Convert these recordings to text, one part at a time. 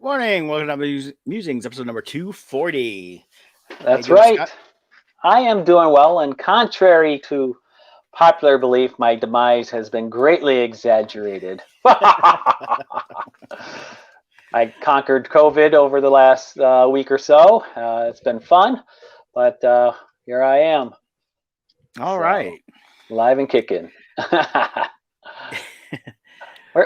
Morning. Welcome to Musings, episode number 240. How you That's doing, right. Scott? I am doing well, and contrary to popular belief, my demise has been greatly exaggerated. I conquered COVID over the last week or so. It's been fun, but here I am. All So, right. live and kicking.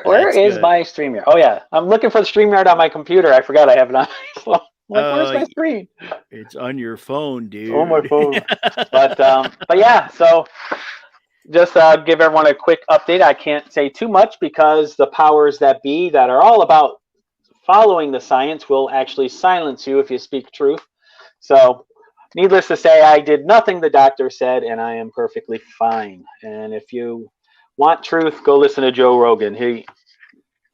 Where That's is good. my StreamYard? Oh, yeah. I'm looking for the StreamYard on my computer. I forgot I have it on my phone. I'm like, where's Uh, my screen? it's on your phone, It's on my dude. phone. But yeah, so just give everyone a quick update. I can't say too much because the powers that be that are all about following the science will actually silence you if you speak truth. So, needless to say, I did nothing the doctor said, and I am perfectly fine. And if you want truth, go listen to Joe Rogan.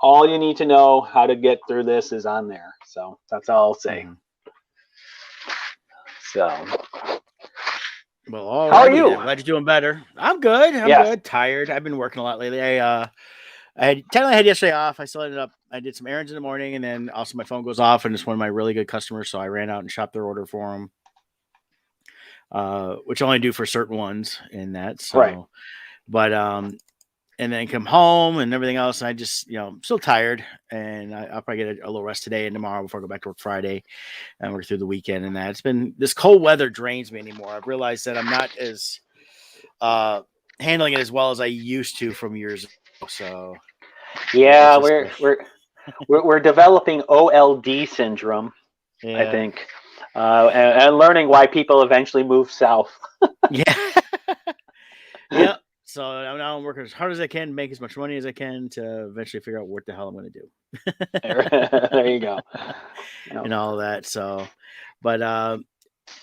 All you need to know how to get through this is on there. So that's all I'll say. Mhm. So, Well, how are alrighty. you? I'm glad you're doing better. I'm good. I'm Yes. good. Tired. I've been working a lot lately. I had yesterday off. I did some errands in the morning, and then also my phone goes off, and it's one of my really good customers, so I ran out and shopped their order for them. Which I only do for certain ones in that. So, Right. but and then come home and everything else. And I just, I'm still tired, and I'll probably get a little rest today and tomorrow before I go back to work Friday and work through the weekend. And that it's been this cold weather drains me anymore. I've realized that I'm not as handling it as well as I used to from years ago. So it's Yeah, just we're developing OLD syndrome, I yeah, think, and learning why people eventually move south. yeah, yeah. So now I'm working as hard as I can, make as much money as I can to eventually figure out what the hell I'm going to do. There you go. And all of that. So, but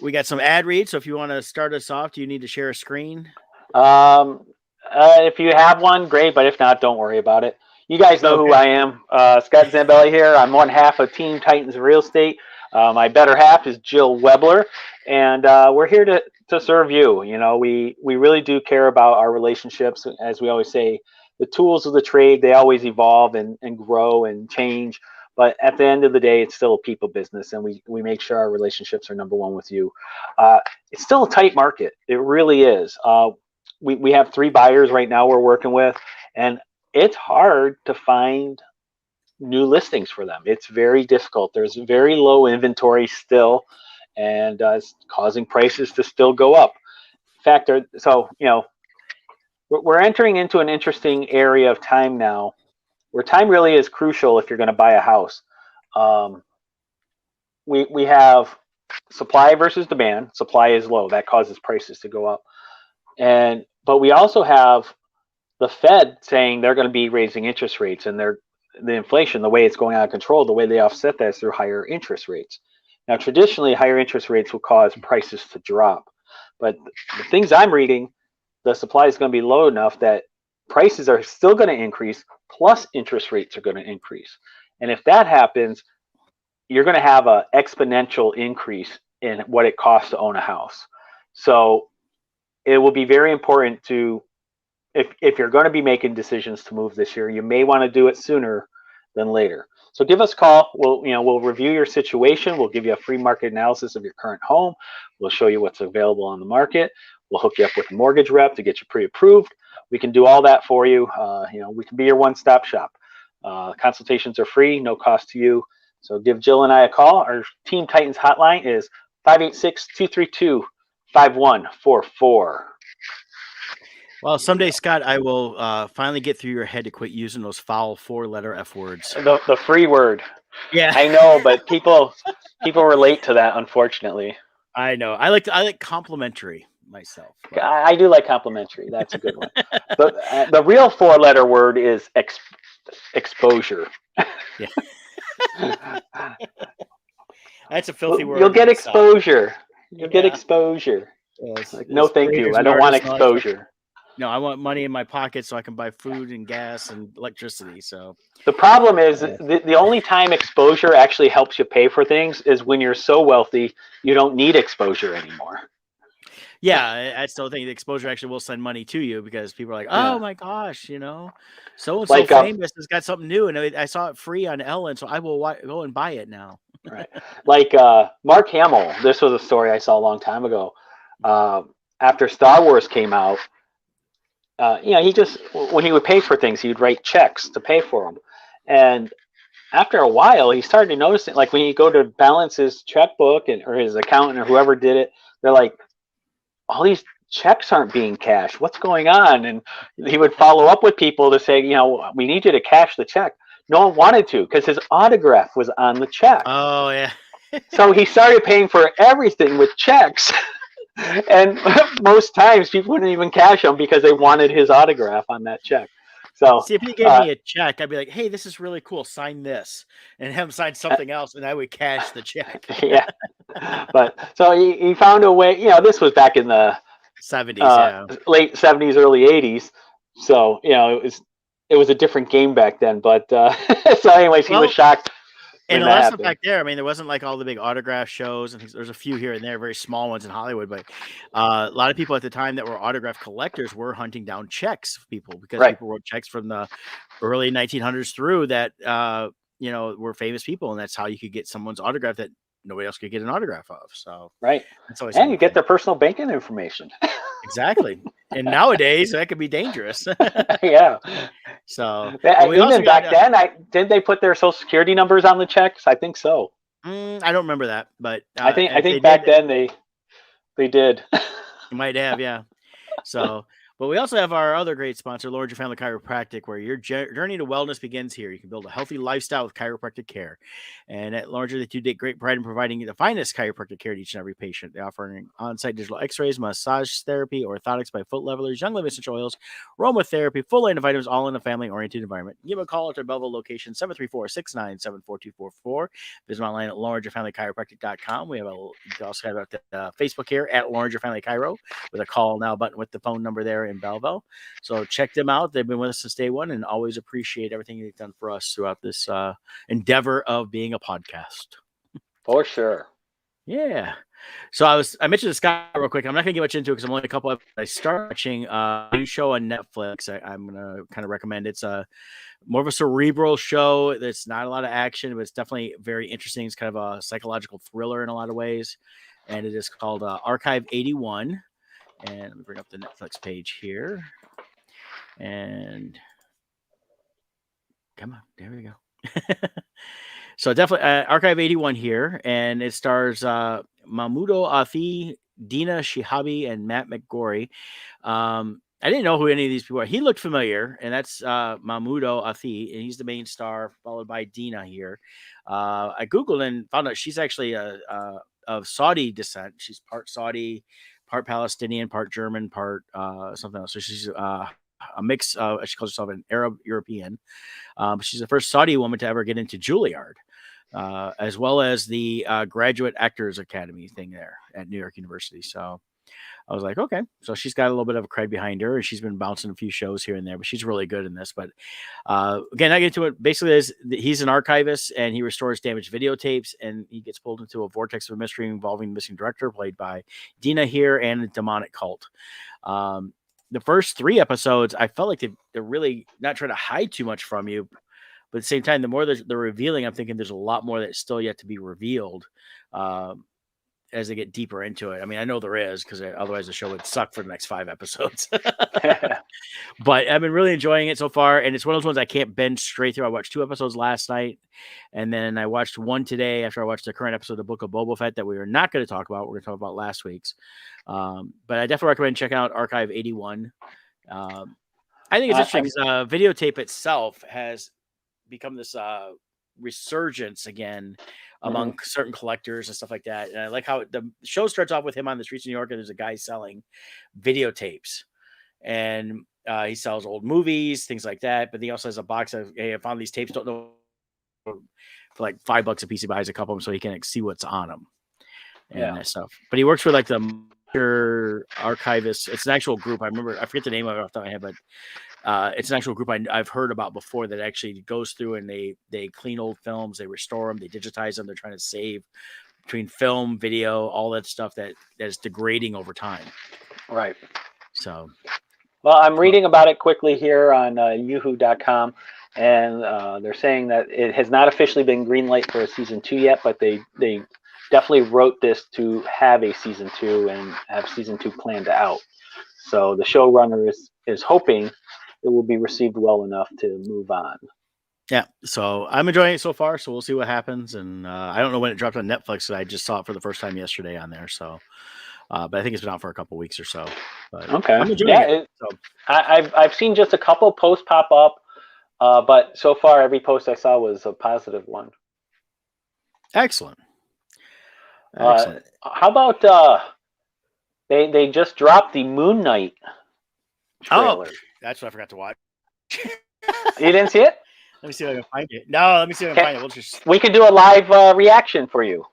we got some ad reads. So if you want to start us off, do you need to share a screen? If you have one, great. But if not, don't worry about it. You guys know who Okay. I am. Scott Zambelli here. I'm one half of Team Titans Real Estate. My better half is Jill Webler, and we're here to serve you. You know, we really do care about our relationships. As we always say, the tools of the trade, they always evolve and grow and change. But at the end of the day, it's still a people business, and we make sure our relationships are number one with you. It's still a tight market. It really is. We have 3 buyers right now we're working with, and it's hard to find new listings for them. It's very difficult. There's very low inventory still, and it's causing prices to still go up. In fact, we're entering into an interesting area of time now, where time really is crucial if you're going to buy a house. Um, we have supply versus demand. Supply is low. That causes prices to go up. But we also have the Fed saying they're going to be raising interest rates, and the inflation, the way it's going out of control, the way they offset that is through higher interest rates. Now, traditionally, higher interest rates will cause prices to drop, but the things I'm reading, the supply is going to be low enough that prices are still going to increase, plus interest rates are going to increase. And if that happens, you're going to have an exponential increase in what it costs to own a house. So it will be very important to, if you're going to be making decisions to move this year, you may want to do it sooner than later. So give us a call. We'll review your situation. We'll give you a free market analysis of your current home. We'll show you what's available on the market. We'll hook you up with a mortgage rep to get you pre-approved. We can do all that for you. We can be your one-stop shop. Consultations are free, no cost to you. So give Jill and I a call. Our Team Titans hotline is 586-232-5144. Well, someday, Scott, I will finally get through your head to quit using those foul 4-letter F words. The free word. Yeah, I know, but people relate to that, unfortunately. I know. I like complimentary myself. But... I do like complimentary. That's a good one. The real 4-letter word is exposure. Yeah. That's a filthy word. You'll get exposure. You'll get exposure. Yes. No, thank you. I don't want exposure. No, I want money in my pocket so I can buy food and gas and electricity. So the problem is the only time exposure actually helps you pay for things is when you're so wealthy you don't need exposure anymore. Yeah, I still think the exposure actually will send money to you because people are like, oh Yeah. my gosh, so and so Like famous has got something new, and I saw it free on Ellen, so I will go and buy it now. right. Like Mark Hamill. This was a story I saw a long time ago. After Star Wars came out, he just when he would pay for things, he would write checks to pay for them. And after a while, he started to notice it. Like when you go to balance his checkbook or his accountant or whoever did it, they're like, all these checks aren't being cashed. What's going on? And he would follow up with people to say, we need you to cash the check. No one wanted to because his autograph was on the check. Oh yeah. So he started paying for everything with checks. And most times people wouldn't even cash them because they wanted his autograph on that check. So See, if he gave me a check, I'd be like, hey, this is really cool. Sign this, and have him sign something else, and I would cash the check. Yeah. But so he found a way. This was back in the 70s, yeah. late 70s, early 80s. So it was a different game back then. But so anyways, he was shocked. And a lot of stuff back there, I mean, there wasn't like all the big autograph shows, and there's a few here and there, very small ones in Hollywood. But a lot of people at the time that were autograph collectors were hunting down checks of people because people wrote checks from the early 1900s through that, were famous people, and that's how you could get someone's autograph that nobody else could get an autograph of. So that's always and you get their personal banking information. Exactly. And nowadays that could be dangerous. Yeah. So even back then, did they put their social security numbers on the checks? I think so. I don't remember that, but I think back then they did. You might have, yeah. So, but we also have our other great sponsor, Larger Family Chiropractic, where your journey to wellness begins here. You can build a healthy lifestyle with chiropractic care. And at Larger, they do take great pride in providing the finest chiropractic care to each and every patient. They offer on-site digital x-rays, massage therapy, orthotics by foot levelers, young living essential oils, aromatherapy, full line of vitamins, all in a family-oriented environment. Give a call at their Belleville location, 734-697-4244. Visit them online at largerfamilychiropractic.com. We also have the Facebook here at Larger Family Chiro with a call now button with the phone number there in Belleville. So check them out. They've been with us since day one and always appreciate everything they've done for us throughout this endeavor of being a podcast. For sure. Yeah. So I mentioned the Sky real quick. I'm not going to get much into it because I'm only a couple of. I started watching a new show on Netflix. I'm going to kind of recommend. It's more of a cerebral show. There's not a lot of action, but it's definitely very interesting. It's kind of a psychological thriller in a lot of ways. And it is called Archive 81. And let me bring up the Netflix page here. And come on, there we go. So definitely Archive 81 here. And it stars Mahmudo Afi, Dina Shihabi, and Matt McGorry. I didn't know who any of these people are. He looked familiar, and that's Mahmudo Afi, and he's the main star, followed by Dina here. I Googled and found out she's actually of Saudi descent. She's part Saudi, part Palestinian, part German, part something else. So she's a mix. She calls herself an Arab European. She's the first Saudi woman to ever get into Juilliard, as well as the Graduate Actors Academy thing there at New York University. So I was like, okay. So she's got a little bit of a cred behind her, and she's been bouncing a few shows here and there, but she's really good in this. But again, I get to it. Basically, he's an archivist, and he restores damaged videotapes, and he gets pulled into a vortex of mystery involving the missing director, played by Dina here, and a demonic cult. The first 3 episodes, I felt like they're really not trying to hide too much from you. But at the same time, the more they're revealing, I'm thinking there's a lot more that's still yet to be revealed as they get deeper into it. I mean, I know there is, because otherwise the show would suck for the next 5 episodes. But I've been really enjoying it so far. And it's one of those ones I can't binge straight through. I watched 2 episodes last night, and then I watched 1 today after I watched the current episode of the Book of Boba Fett that we are not going to talk about. We're going to talk about last week's. But I definitely recommend checking out Archive 81. I think it's interesting because videotape itself has become this resurgence again among certain collectors and stuff like that. And I like how the show starts off with him on the streets of New York, and there's a guy selling videotapes, and he sells old movies, things like that. But he also has a box of, hey, I found these tapes, don't know, for like $5 a piece. He buys a couple of them so he can see what's on them and that stuff. But he works for like the archivist. It's an actual group. I forget the name of it off the top of my head, but it's an actual group I've heard about before that actually goes through and they clean old films, they restore them, they digitize them. They're trying to save between film, video, all that stuff that is degrading over time. Right. So, well, I'm reading about it quickly here on Yahoo.com, and they're saying that it has not officially been greenlit for a season 2 yet, but they definitely wrote this to have a season 2 and have season 2 planned out. So the showrunner is hoping it will be received well enough to move on. Yeah, so I'm enjoying it so far. So we'll see what happens, and I don't know when it dropped on Netflix. So I just saw it for the first time yesterday on there. So, but I think it's been out for a couple weeks or so. But okay, I'm enjoying it. So. I've seen just a couple posts pop up, but so far every post I saw was a positive one. Excellent. How about they just dropped the Moon Knight trailer? Oh, that's what I forgot to watch. You didn't see it? Let me see if I can find it. No, let me see if I can find it. We can do a live reaction for you.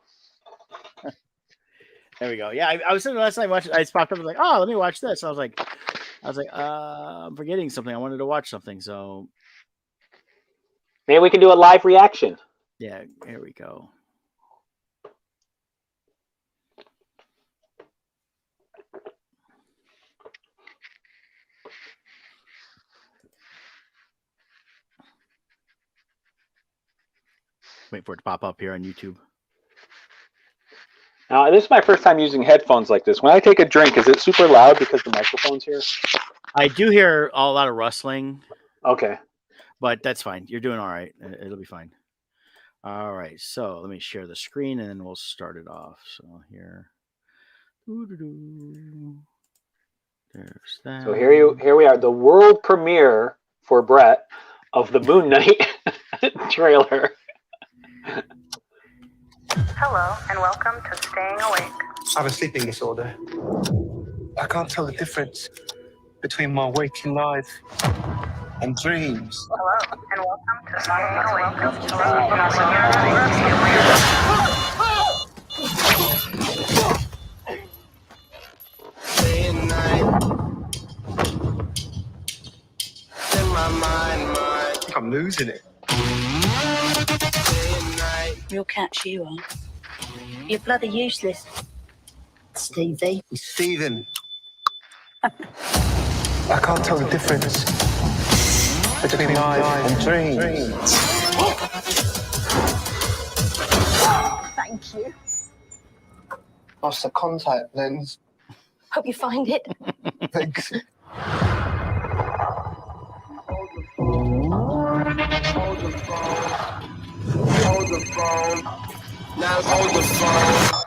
There we go. Yeah, I was sitting last night watching. I just popped up and was like, oh, let me watch this. And I was like, I'm forgetting something. I wanted to watch something. So maybe we can do a live reaction. Yeah, here we go. Wait for it to pop up here on YouTube. Now, this is my first time using headphones like this. When I take a drink, is it super loud because the microphone's here? I do hear a lot of rustling. Okay. But that's fine. You're doing all right. It'll be fine. All right. So let me share the screen and then we'll start it off. So here. There's that. So here we are. The world premiere for Brett of the Moon Knight trailer. Hello and welcome to Staying Awake. I have a sleeping disorder. I can't tell the difference between my waking life and dreams. Hello and welcome to Staying Awake. Day and night. In my mind. I think I'm losing it. Day and night. Real catch you are. You're bloody useless, Stevie. Stephen. I can't tell the difference between life and dreams. Thank you. Lost the contact lens. Hope you find it. Thanks. Hold the phone. Now hold the phone.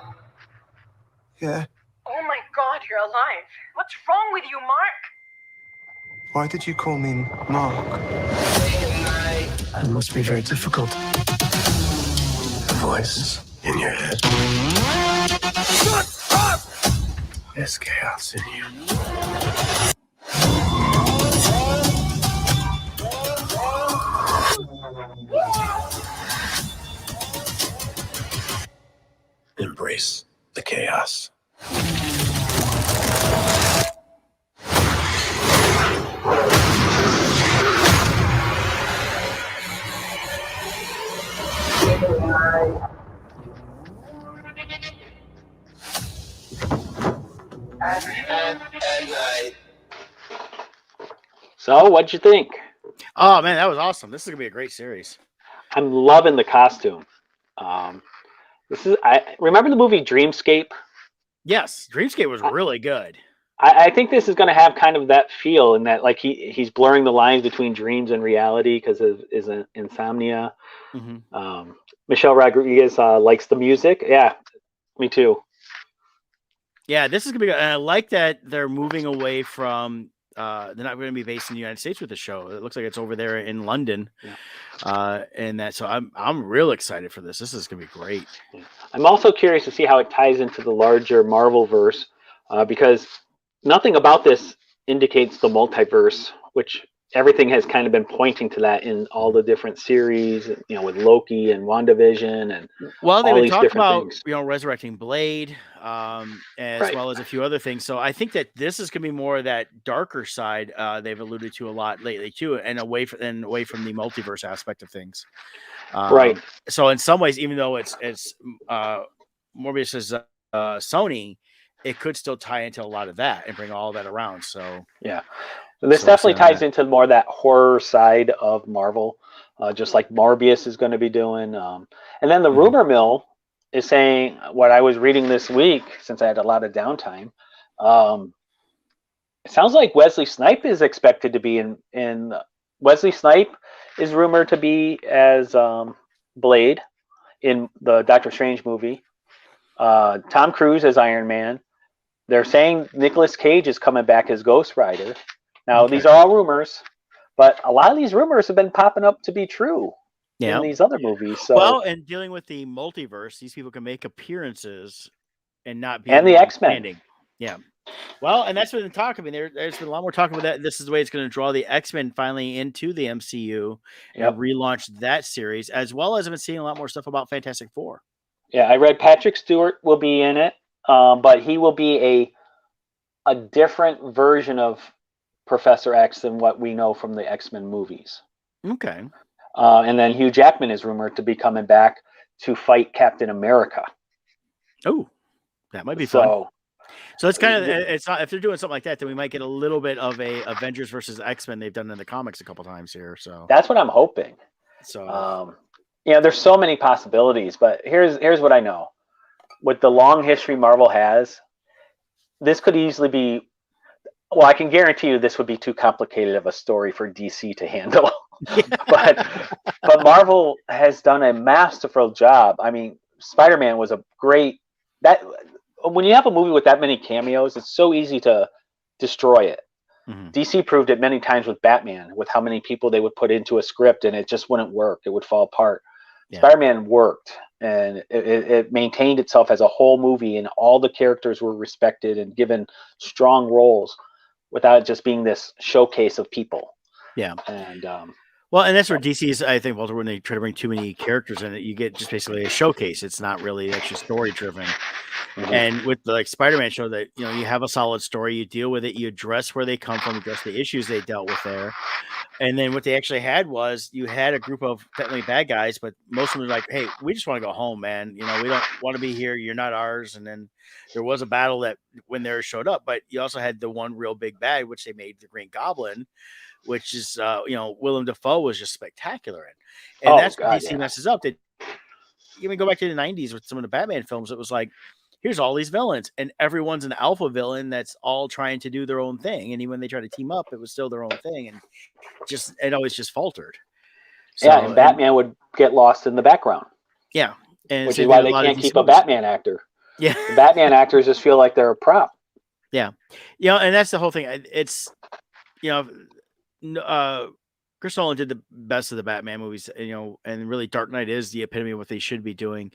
Yeah. Oh my God, you're alive. What's wrong with you, Mark? Why did you call me Mark? It must be very difficult. The voice in your head. Shut up! There's chaos in you. Embrace the chaos. So, what'd you think? Oh man, that was awesome. This is gonna be a great series. I'm loving the costume. I remember the movie Dreamscape. Yes, Dreamscape was really good. I think this is going to have kind of that feel in that, like he's blurring the lines between dreams and reality because of his insomnia. Mm-hmm. Michelle Rodriguez likes the music. Yeah, me too. Yeah, this is gonna be good. And I like that they're moving away from. They're not going to be based in the United States with the show. It looks like it's over there in London, and that. So I'm real excited for this. This is going to be great. Yeah. I'm also curious to see how it ties into the larger Marvel verse, because nothing about this indicates the multiverse, which everything has kind of been pointing to that in all the different series. You know, with Loki and WandaVision and they've been talking about things. Resurrecting Blade, as well as a few other things. So I think that this is going to be more of that darker side they've alluded to a lot lately too, and away from the multiverse aspect of things. Right. So in some ways, even though it's Morbius is Sony, it could still tie into a lot of that and bring all that around. So yeah, this So definitely excited on ties into more that horror side of Marvel, just like Morbius is going to be doing. And then the Mhm. rumor mill is saying what I was reading this week, since I had a lot of downtime. It sounds like Wesley Snipe is expected to be in Wesley Snipe is rumored to be as Blade in the Doctor Strange movie. Tom Cruise as Iron Man. They're saying Nicolas Cage is coming back as Ghost Rider. Now, Okay. these are all rumors, but a lot of these rumors have been popping up to be true in Yeah. these other movies. So, Well, and dealing with the multiverse, these people can make appearances and not be and the the one X-Men. standing. Yeah. Well, and that's been the talk. I mean, there's been a lot more talk about that. This is the way it's going to draw the X-Men finally into the MCU Yep. and relaunch that series, as well as I've been seeing a lot more stuff about Fantastic Four. Yeah, I read Patrick Stewart will be in it, but he will be a different version of Professor X than what we know from the X-Men movies. Okay. And then Hugh Jackman is rumored to be coming back to fight Captain America. Oh, that might be fun. So, So it's kind of, it's not, if they're doing something like that, then we might get a little bit of a Avengers versus X-Men they've done in the comics a couple times here. So that's what I'm hoping. So There's so many possibilities, but here's what I know. With the long history Marvel has, this could easily be. Well, I can guarantee you this would be too complicated of a story for DC to handle. but Marvel has done a masterful job. I mean, Spider-Man was a great. That when you have a movie with that many cameos, it's so easy to destroy it. Mhm. DC proved it many times with Batman, with how many people they would put into a script, and it just wouldn't work. It would fall apart. Yeah. Spider-Man worked, and it maintained itself as a whole movie, and all the characters were respected and given strong roles without it just being this showcase of people. Yeah. And well, and that's where DC is, I think, Walter, when they try to bring too many characters in it, you get just basically a showcase. It's not really actually story driven. And with the Spider-Man show, that you have a solid story, you deal with it, you address where they come from, address the issues they dealt with there. And then what they actually had was you had a group of technically bad guys, but most of them were like, hey, we just want to go home, man. We don't want to be here. You're not ours. And then there was a battle that when they showed up, but you also had the one real big bad, which they made the Green Goblin, which is, Willem Dafoe was just spectacular in. And that's what DC messes up. They even go back to the 90s with some of the Batman films. It was like, here's all these villains, and everyone's an alpha villain that's all trying to do their own thing. And even when they try to team up, it was still their own thing. And it always just faltered. So, yeah, and Batman would get lost in the background. Yeah. And which is why they can't keep a Batman actor. Yeah. The Batman actors just feel like they're a prop. Yeah. And that's the whole thing. It's, Chris Nolan did the best of the Batman movies, and really Dark Knight is the epitome of what they should be doing.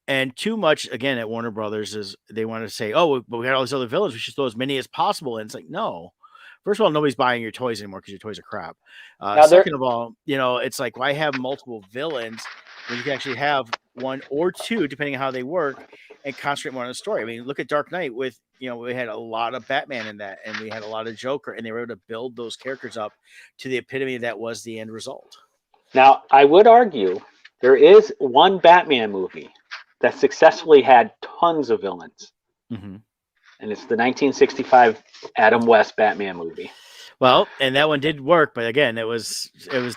And too much, again, at Warner Brothers is they want to say, oh, but we got all these other villains. We should throw as many as possible. And it's like, no. First of all, nobody's buying your toys anymore because your toys are crap. Second of all, it's like, why have multiple villains when you can actually have one or two, depending on how they work, and concentrate more on the story? I mean, look at Dark Knight with, we had a lot of Batman in that, and we had a lot of Joker, and they were able to build those characters up to the epitome that was the end result. Now, I would argue there is one Batman movie that successfully had tons of villains. Mm-hmm. And it's the 1965 Adam West Batman movie. Well, and that one did work, but again, it was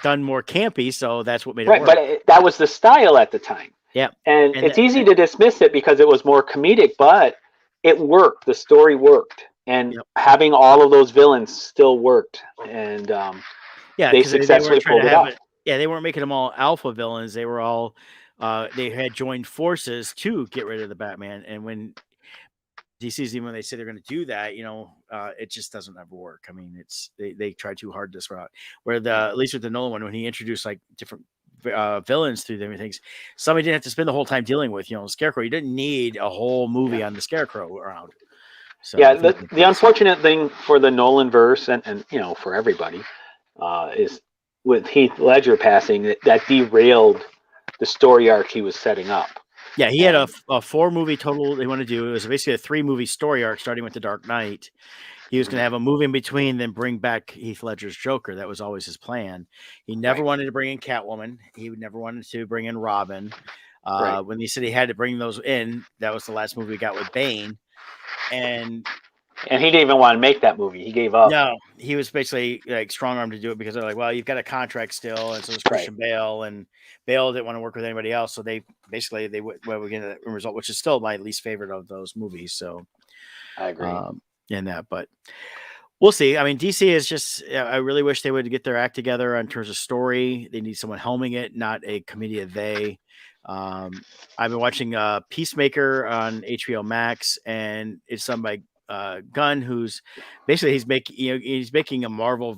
done more campy, so that's what made it work. But that was the style at the time. Yeah. And it's easy to dismiss it because it was more comedic, but it worked. The story worked. And having all of those villains still worked. And they successfully pulled it off. Yeah, they weren't making them all alpha villains. They were all, they had joined forces to get rid of the Batman. And when DC's, even when they say they're going to do that, it just doesn't ever work. I mean, they try too hard this route. Where at least with the Nolan one, when he introduced like different villains through different things, somebody didn't have to spend the whole time dealing with Scarecrow. You didn't need a whole movie on the Scarecrow around. So yeah, the unfortunate thing for the Nolan verse and for everybody is with Heath Ledger passing, that derailed the story arc he was setting up. Yeah, he had a 4-movie total they want to do. It was basically a 3-movie story arc starting with The Dark Knight. He was going to have a movie in between, then bring back Heath Ledger's Joker. That was always his plan. He never wanted to bring in Catwoman. He never wanted to bring in Robin. Right. When he said he had to bring those in, that was the last movie we got with Bane, and And he didn't even want to make that movie. He gave up. no, he was basically like strong armed to do it because they're like, well, you've got a contract still, and so does Right. Christian Bale, and Bale didn't want to work with anybody else, so they basically we get a result, which is still my least favorite of those movies. So, I agree. in that, but we'll see. I mean, DC is just. I really wish they would get their act together in terms of story. They need someone helming it, not a committee of they. I've been watching Peacemaker on HBO Max, and it's done by Gunn, who's basically he's making a Marvel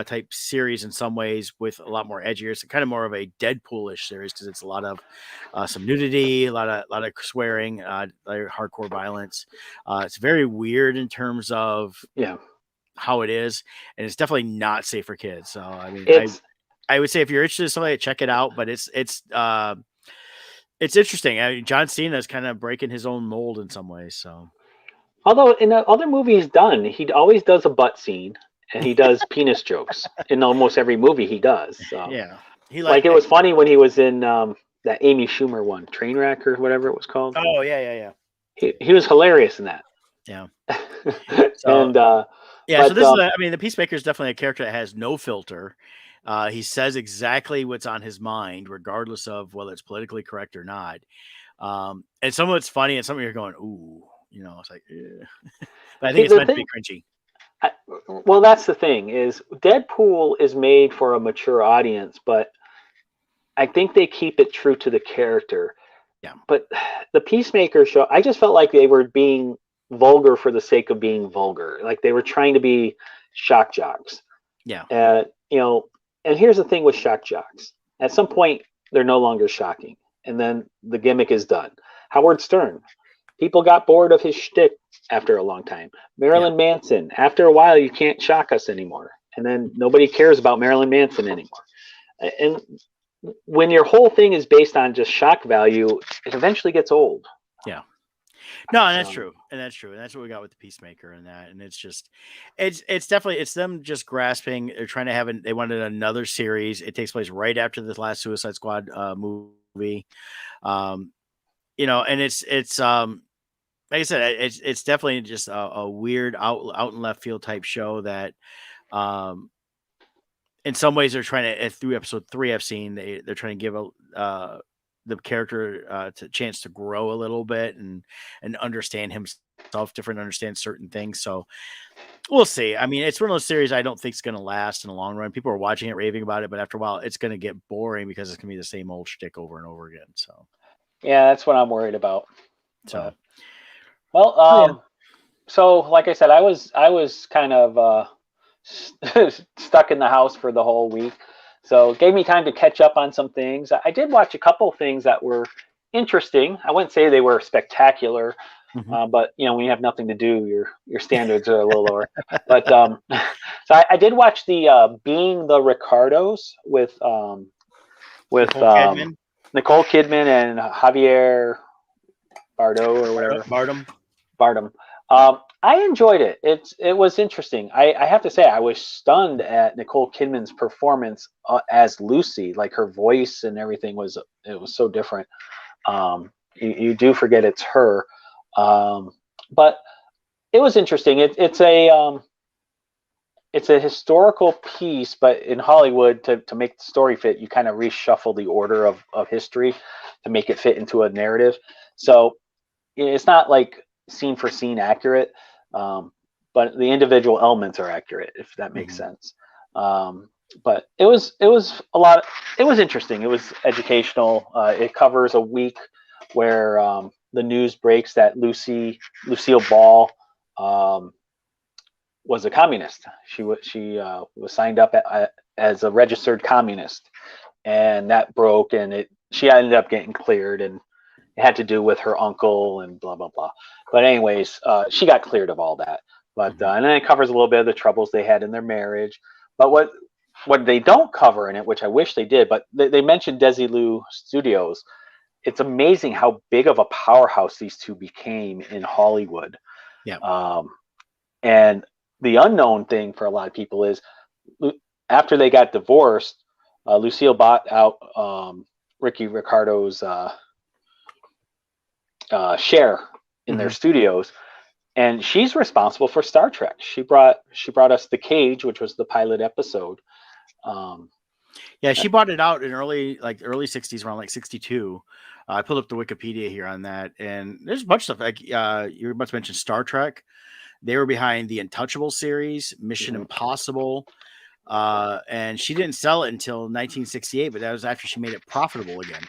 type series in some ways with a lot more edgier. It's kind of more of a Deadpoolish series because it's a lot of some nudity, a lot of swearing, like hardcore violence. It's very weird in terms of how it is, and it's definitely not safe for kids. So I mean, I would say if you're interested in something, check it out. But it's interesting. I mean, John Cena is kind of breaking his own mold in some ways. So, although in the other movie he's done, he always does a butt scene and he does penis jokes in almost every movie he does. So. Yeah, it was funny when he was in that Amy Schumer one, Trainwreck or whatever it was called. Oh yeah. He was hilarious in that. Yeah. So, and so this is the Peacemaker is definitely a character that has no filter. He says exactly what's on his mind, regardless of whether it's politically correct or not. And some of it's funny, and some of you're going, "Ooh," it's like, but I think it's meant to be cringy. Well, that's the thing is Deadpool is made for a mature audience, but I think they keep it true to the character. Yeah. But the Peacemaker show, I just felt like they were being vulgar for the sake of being vulgar. Like they were trying to be shock jocks. Yeah. And here's the thing with shock jocks. At some point, they're no longer shocking. And then the gimmick is done. Howard Stern. People got bored of his shtick after a long time. Marilyn Manson. After a while, you can't shock us anymore. And then nobody cares about Marilyn Manson anymore. And when your whole thing is based on just shock value, it eventually gets old. Yeah. No, and that's true. And that's what we got with the Peacemaker and that. And it's just, it's definitely, it's them just grasping. They're trying to they wanted another series. It takes place right after the last Suicide Squad movie. And it's like I said, it's definitely just a weird out and left field type show that, in some ways they're trying to, through episode 3 I've seen, they're trying to give the character a chance to grow a little bit and understand himself different, understand certain things. So we'll see. I mean, it's one of those series I don't think is going to last in the long run. People are watching it, raving about it, but after a while it's going to get boring because it's going to be the same old shtick over and over again. So yeah, that's what I'm worried about. So, so like I said, I was kind of stuck in the house for the whole week. So it gave me time to catch up on some things. I did watch a couple things that were interesting. I wouldn't say they were spectacular, but when you have nothing to do, your standards are a little lower. But so I did watch the Being the Ricardos with Nicole Kidman and Javier Bardot or whatever. Bardem. I enjoyed it. It was interesting. I have to say I was stunned at Nicole Kidman's performance as Lucy. Like her voice and everything was so different. You do forget it's her, but it was interesting. It's a historical piece, but in Hollywood to make the story fit, you kind of reshuffle the order of history to make it fit into a narrative. So it's not like scene for scene accurate, but the individual elements are accurate, if that makes sense. But it was a lot. It was interesting. It was educational. It covers a week where the news breaks that Lucille Ball was a communist. She was signed up as a registered communist, and that broke, and she ended up getting cleared, and it had to do with her uncle and blah blah blah. But anyways, she got cleared of all that. But and then it covers a little bit of the troubles they had in their marriage. But what they don't cover in it, which I wish they did, but they mentioned Desilu Studios. It's amazing how big of a powerhouse these two became in Hollywood. Yeah. And the unknown thing for a lot of people is after they got divorced, Lucille bought out Ricky Ricardo's share in their studios, and she's responsible for Star Trek. She brought us The Cage, which was the pilot episode. Yeah, she bought it out in early 60s, around like 62. I pulled up the Wikipedia here on that, and there's a bunch of stuff. Like you were about to mention Star Trek. They were behind the Untouchable series, Mission Impossible, and she didn't sell it until 1968, but that was after she made it profitable again.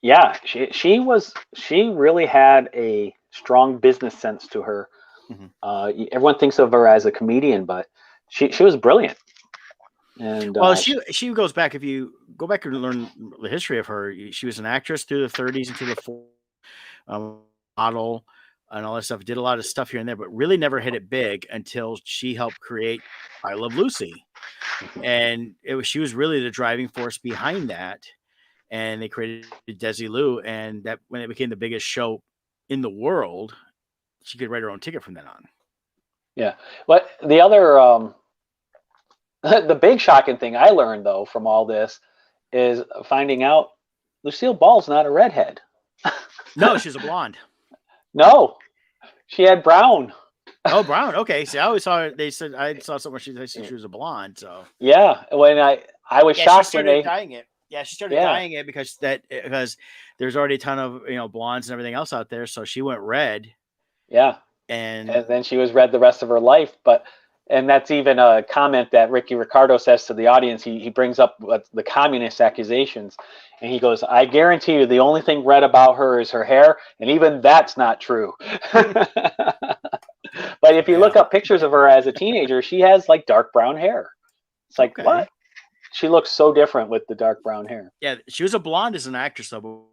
Yeah, she really had a strong business sense to her. Everyone thinks of her as a comedian, but she was brilliant. And well, she goes back. If you go back and learn the history of her, she was an actress through the 30s into the 40s, model and all that stuff. Did a lot of stuff here and there, but really never hit it big until she helped create I Love Lucy, and she was really the driving force behind that. And they created Desilu, and that when it became the biggest show in the world, she could write her own ticket from then on. Yeah, but the other the big shocking thing I learned though from all this is finding out Lucille Ball's not a redhead. No, she's a blonde. No, she had brown. Oh, brown. Okay. See, I always saw her. They said I saw somewhere she was a blonde. So yeah, when I was shocked when they dyeing it. Yeah, she started dyeing it because there's already a ton of blondes and everything else out there. So she went red. Yeah, and then she was red the rest of her life. And that's even a comment that Ricky Ricardo says to the audience. He brings up the communist accusations, and he goes, "I guarantee you, the only thing red about her is her hair, and even that's not true." But if you look up pictures of her as a teenager, she has like dark brown hair. It's like, what? She looks so different with the dark brown hair. Yeah, she was a blonde as an actress, though,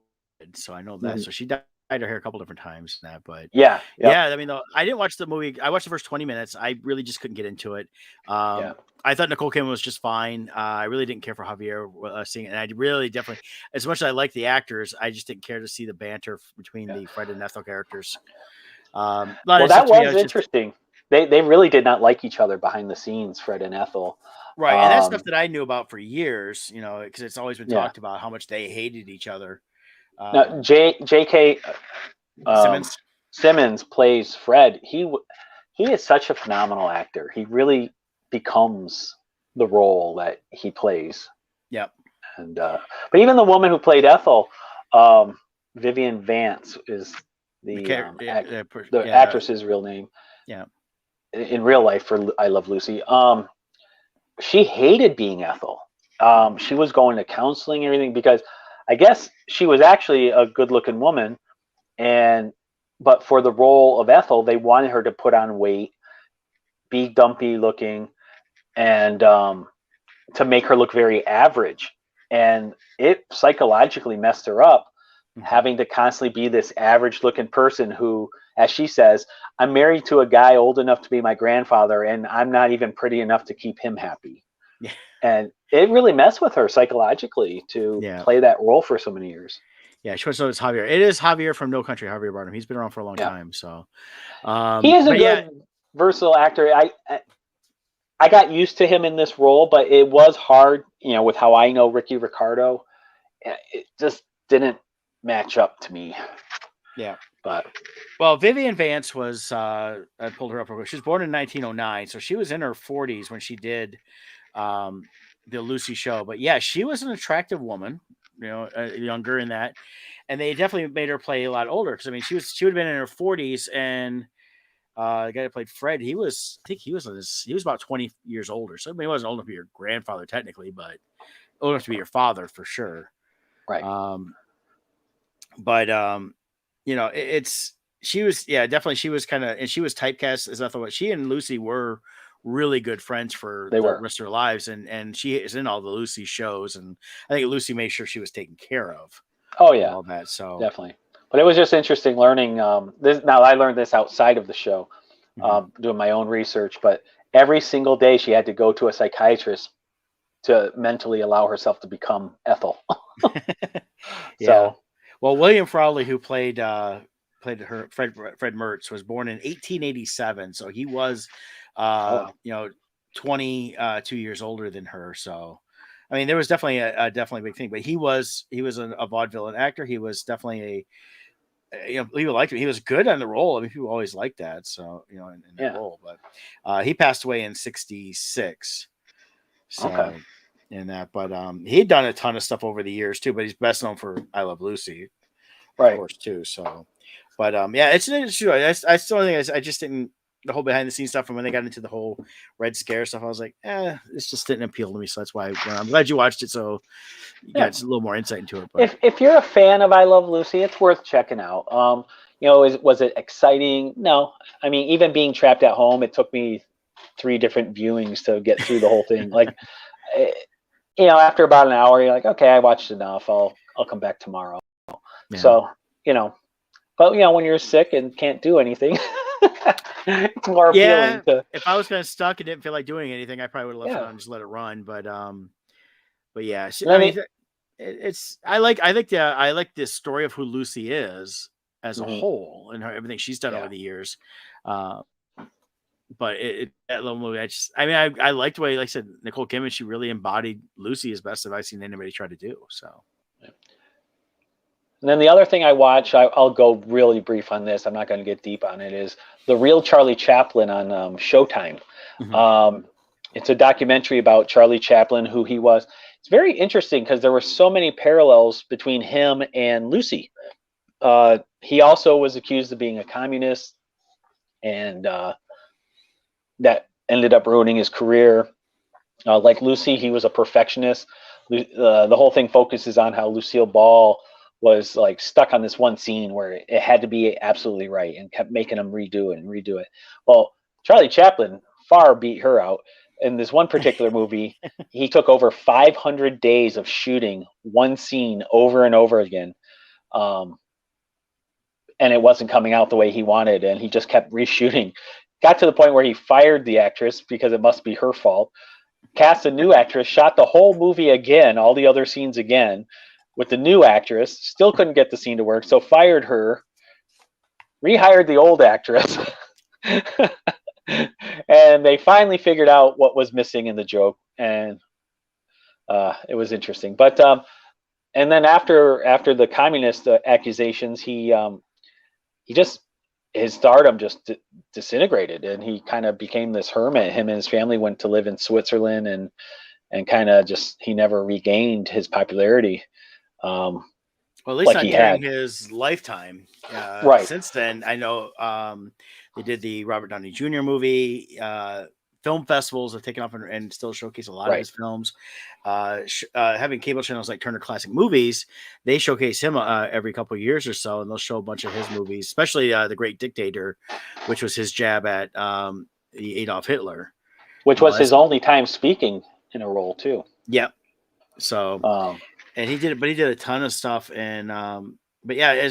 so I know that. So she dyed her hair a couple different times. But yeah. I mean, though, I didn't watch the movie. I watched the first 20 minutes. I really just couldn't get into it. I thought Nicole Kidman was just fine. I really didn't care for Javier seeing it, and I really definitely, as much as I like the actors, I just didn't care to see the banter between the Fred and Ethel characters. Well, that was interesting. They really did not like each other behind the scenes, Fred and Ethel. Right, and that's stuff that I knew about for years, because it's always been talked about how much they hated each other. Now, J.K. Simmons plays Fred. He is such a phenomenal actor. He really becomes the role that he plays. Yep. And but even the woman who played Ethel, Vivian Vance, is the actress's real name. Yeah. In real life for I Love Lucy. She hated being Ethel. She was going to counseling and everything because I guess she was actually a good-looking woman, but for the role of Ethel, they wanted her to put on weight, be dumpy looking, and to make her look very average. And it psychologically messed her up, having to constantly be this average-looking person who, as she says, I'm married to a guy old enough to be my grandfather, and I'm not even pretty enough to keep him happy. Yeah. And it really messed with her psychologically to play that role for so many years. Yeah, sure. So it's Javier. It is Javier from No Country, Javier Bardem. He's been around for a long time. So he is a good, versatile actor. I got used to him in this role, but it was hard, with how I know Ricky Ricardo. It just didn't match up to me. Yeah. Well, Vivian Vance was, I pulled her up real quick. She was born in 1909, so she was in her 40s when she did the Lucy show. But yeah, she was an attractive woman, younger in that. And they definitely made her play a lot older. Because, I mean, she would have been in her 40s, and the guy that played Fred, he was about 20 years older. So I mean, he wasn't old enough to be your grandfather technically, but old enough to be your father for sure. Right. She was kind of, and she was typecast as Ethel. She and Lucy were really good friends for the rest of their lives, and she is in all the Lucy shows, and I think Lucy made sure she was taken care of. Oh yeah, all that. So definitely. But it was just interesting learning this. Now I learned this outside of the show, doing my own research. But every single day she had to go to a psychiatrist to mentally allow herself to become Ethel. So, well, William Frawley, who played her Fred Mertz, was born in 1887, so he was 22 years older than her. So, I mean, there was definitely a big thing, but he was a vaudevillain actor. He was definitely people liked him. He was good on the role. I mean, people always liked that. So, in that role, but he passed away in 1966. So, Okay. in that, but he'd done a ton of stuff over the years too, but he's best known for I Love Lucy, of Right. course, too. So, but yeah, it's an interesting. I still think I just didn't the whole behind the scenes stuff. And when they got into the whole Red Scare stuff, I was like, this just didn't appeal to me. So that's why I'm glad you watched it. So you got a little more insight into it. But if you're a fan of I Love Lucy, it's worth checking out. Was it exciting? No. I mean, even being trapped at home, it took me 3 different viewings to get through the whole thing. Like, after about an hour, you're like, okay, I watched enough. I'll come back tomorrow. Yeah. So, but when you're sick and can't do anything, it's more appealing to. If I was kind of stuck and didn't feel like doing anything, I probably would have left it on and just let it run. But yeah, I mean, I like this story of who Lucy is as a whole and everything she's done over the years. But that little movie, I liked the way, like I said, Nicole Kidman, she really embodied Lucy as best as I've seen anybody try to do. So. And then the other thing I watch, I'll go really brief on this. I'm not going to get deep on it. Is The Real Charlie Chaplin on Showtime. Mm-hmm. It's a documentary about Charlie Chaplin, who he was. It's very interesting because there were so many parallels between him and Lucy. He also was accused of being a communist, and that ended up ruining his career. Like Lucy, he was a perfectionist. The whole thing focuses on how Lucille Ball was like stuck on this one scene where it had to be absolutely right and kept making him redo it. Well, Charlie Chaplin far beat her out. In this one particular movie, he took over 500 days of shooting one scene over and over again. And it wasn't coming out the way he wanted, and he just kept reshooting. Got to the point where he fired the actress because it must be her fault. Cast a new actress, shot the whole movie again, all the other scenes again, with the new actress, still couldn't get the scene to work, so fired her, rehired the old actress, and they finally figured out what was missing in the joke, and it was interesting. But and then after the communist accusations, his stardom just disintegrated, and he kind of became this hermit. Him and his family went to live in Switzerland, and kind of he never regained his popularity. Well, at least not during his lifetime. Right. Since then, I know they did the Robert Downey Jr. movie. Film festivals have taken off and still showcase a lot of his films. Having cable channels like Turner Classic Movies, they showcase him every couple of years or so, and they'll show a bunch of his movies, especially The Great Dictator, which was his jab at the Adolf Hitler. Which was his only time speaking in a role, too. Yep. So... and he did a ton of stuff, and but yeah,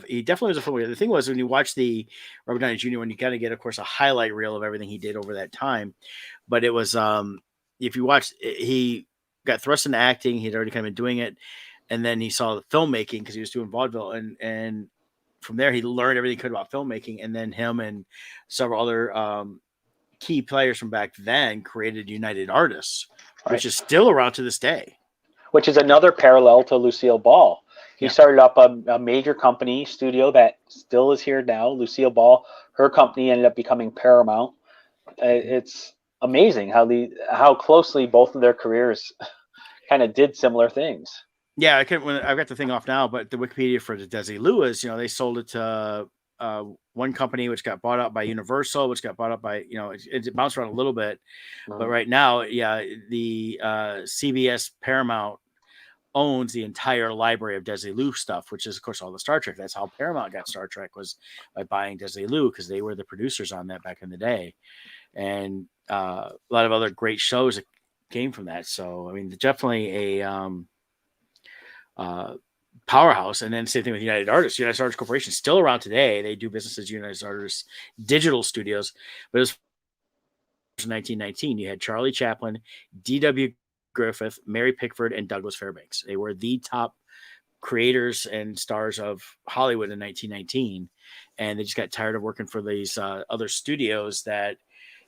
he definitely was a filmmaker. The thing was, when you watch the Robert Downey Jr. one, you kind of get, of course, a highlight reel of everything he did over that time. But it was if you watch, he got thrust into acting. He'd already kind of been doing it, and then he saw the filmmaking because he was doing vaudeville, and from there he learned everything he could about filmmaking. And then him and several other key players from back then created United Artists, which is still around to this day. Which is another parallel to Lucille Ball. He started up a major company studio that still is here now. Lucille Ball, her company ended up becoming Paramount. It's amazing how closely both of their careers kind of did similar things. Yeah, I've got the thing off now, but the Wikipedia for the Desilu is, they sold it to one company, which got bought out by Universal, which got bought up by, it bounced around a little bit. Mm-hmm. But right now, the CBS Paramount owns the entire library of Desilu stuff, which is, of course, all the Star Trek. That's how Paramount got Star Trek, was by buying Desilu, because they were the producers on that back in the day. And a lot of other great shows that came from that. So, I mean, definitely a powerhouse. And then same thing with United Artists. United Artists Corporation is still around today. They do business as United Artists Digital Studios. But it was 1919. You had Charlie Chaplin, D.W. Griffith, Mary Pickford, and Douglas Fairbanks. They were the top creators and stars of Hollywood in 1919. And they just got tired of working for these other studios that,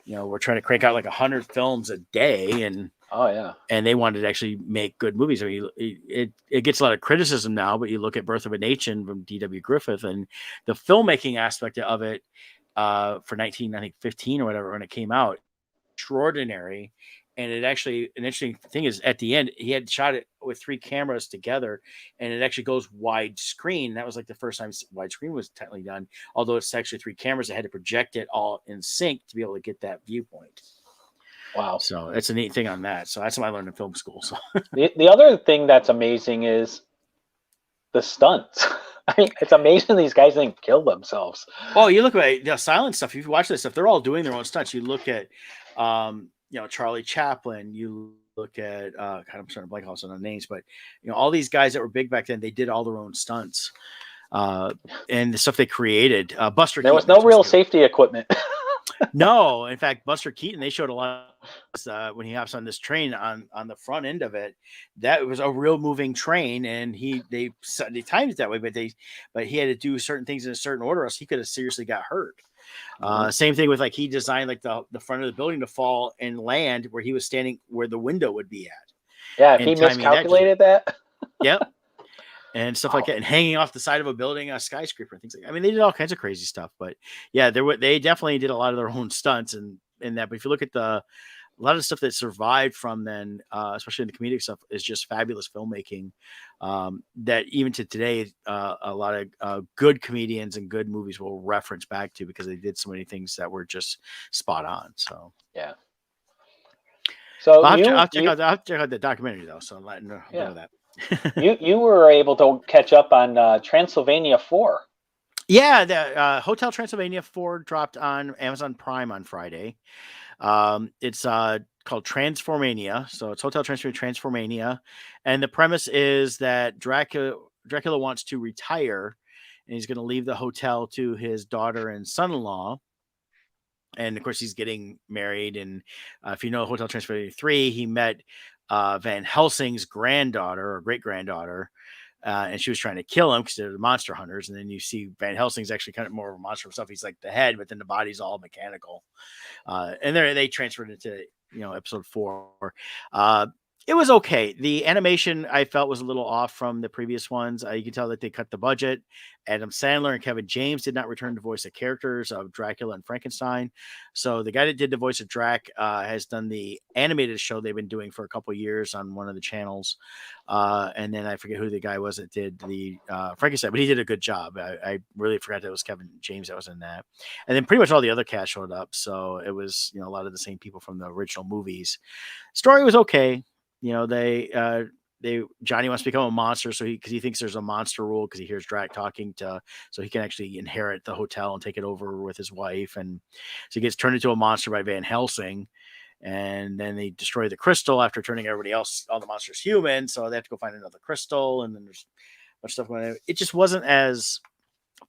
were trying to crank out like 100 films a day. And Oh yeah. and they wanted to actually make good movies. I mean, it gets a lot of criticism now, but you look at Birth of a Nation from D.W. Griffith and the filmmaking aspect of it for 1915 or whatever when it came out, extraordinary. And it actually, an interesting thing is at the end, he had shot it with 3 cameras together and it actually goes widescreen. That was like the first time widescreen was technically done, although it's actually 3 cameras that had to project it all in sync to be able to get that viewpoint. Wow. So it's a neat thing on that. So that's what I learned in film school. So The other thing that's amazing is the stunts. I mean, it's amazing these guys didn't kill themselves. oh, you look at the silent stuff. If you watch this stuff, they're all doing their own stunts. You look at, Charlie Chaplin. You look at, God, I'm starting to blank also on the names, but all these guys that were big back then, they did all their own stunts, and the stuff they created. Buster. There was Keaton, no real safety equipment. No, in fact, Buster Keaton, they showed a lot when he hops on this train on the front end of it. That was a real moving train, and they timed it that way, but he had to do certain things in a certain order, else he could have seriously got hurt. Same thing with he designed like the front of the building to fall and land where he was standing, where the window would be at. Yeah, if he miscalculated that. Yep. And stuff like that, and hanging off the side of a building, a skyscraper, and things like that. I mean, they did all kinds of crazy stuff, but yeah, they definitely did a lot of their own stunts and that. But if you look at a lot of stuff that survived from then, especially in the comedic stuff, is just fabulous filmmaking. That even to today, a lot of good comedians and good movies will reference back to because they did so many things that were just spot on. So yeah. So I'll check out the documentary though. So I'm letting know that. you were able to catch up on Transylvania 4. Yeah, the Hotel Transylvania 4 dropped on Amazon Prime on Friday. It's called Transformania, so it's Hotel Transformania, and the premise is that Dracula wants to retire, and he's going to leave the hotel to his daughter and son-in-law. And of course, he's getting married. And if you know Hotel Transylvania 3, he met Van Helsing's granddaughter or great granddaughter, and she was trying to kill him because they're monster hunters. And then you see Van Helsing's actually kind of more of a monster himself. He's like the head, but then the body's all mechanical. And they transferred it to episode 4. It was okay. The animation I felt was a little off from the previous ones. You can tell that they cut the budget. Adam Sandler and Kevin James did not return to voice the characters of Dracula and Frankenstein. So the guy that did the voice of Drac has done the animated show they've been doing for a couple of years on one of the channels. And then I forget who the guy was that did the Frankenstein, but he did a good job. I really forgot that it was Kevin James that was in that. And then pretty much all the other cast showed up. So it was, a lot of the same people from the original movies. Story was okay. Johnny wants to become a monster, because he thinks there's a monster rule because he hears Drac talking so he can actually inherit the hotel and take it over with his wife, and so he gets turned into a monster by Van Helsing, and then they destroy the crystal after turning everybody else, all the monsters, human, so they have to go find another crystal, and then there's a bunch of stuff going on. It just wasn't as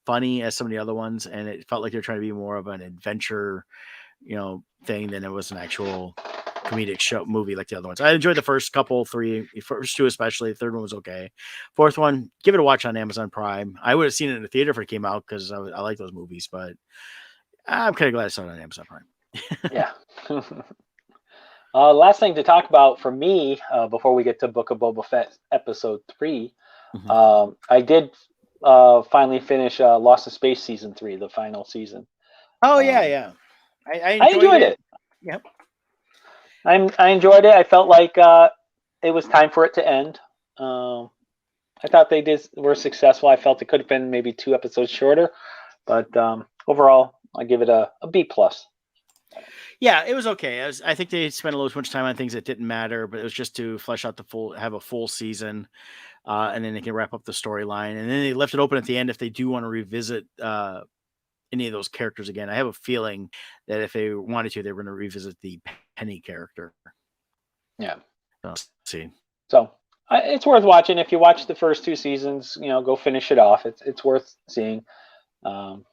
funny as some of the other ones, and it felt like they're trying to be more of an adventure, thing than it was an actual comedic show movie like the other ones. I enjoyed the first couple, first 2 especially. The third one was okay. Fourth one, give it a watch on Amazon Prime. I would have seen it in the theater if it came out because I like those movies, but I'm kind of glad I saw it on Amazon Prime. Yeah. Last thing to talk about for me before we get to Book of Boba Fett episode 3, I did finally finish Lost in Space season 3, the final season. Oh yeah. I enjoyed it. Yep. I enjoyed it. I felt like it was time for it to end. I thought they were successful. I felt it could have been maybe 2 episodes shorter, but overall, I give it a B+. Yeah, it was okay. I think they spent a little too much time on things that didn't matter, but it was just to flesh out have a full season, and then they can wrap up the storyline. And then they left it open at the end if they do want to revisit any of those characters again. I have a feeling that if they wanted to, they were going to revisit the Penny character. Yeah. So, let's see. So it's worth watching. If you watch the first 2 seasons, go finish it off. It's worth seeing. Once